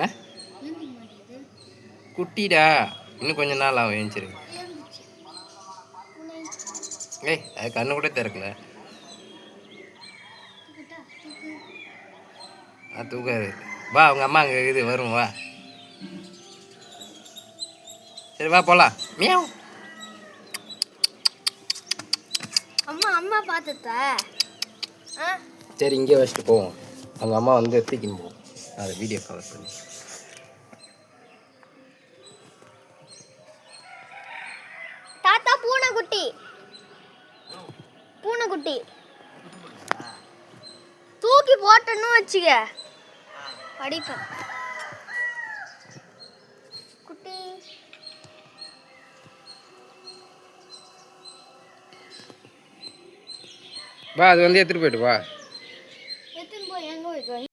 ஆ குட்டிடா, இன்னும் கொஞ்ச நாள் ஆகும் ஏஞ்சிரு. ஏய், அது கண்ணு கூட திறக்கல. தூக்காது. வா, அவங்க அம்மா அங்கே இருக்குது, வரும் வா. சரி வா போலாம். மியாவ். அம்மா அம்மா பார்த்துட்டா. சரி இங்கே வச்சுட்டு போவோம். அவங்க அம்மா வந்து எடுத்துக்கின்னு போவோம். அதை வீடியோ கவர் பண்ணி. தாத்தா பூனைக்குட்டி, பூனைக்குட்டி தூக்கி போட்டன்னு வச்சுக்க அடிப்பேன். குட்டி வா, அது வந்து எடுத்துட்டு போயிட்டு வா. எடுத்துன்னு போய் எங்க வைக்க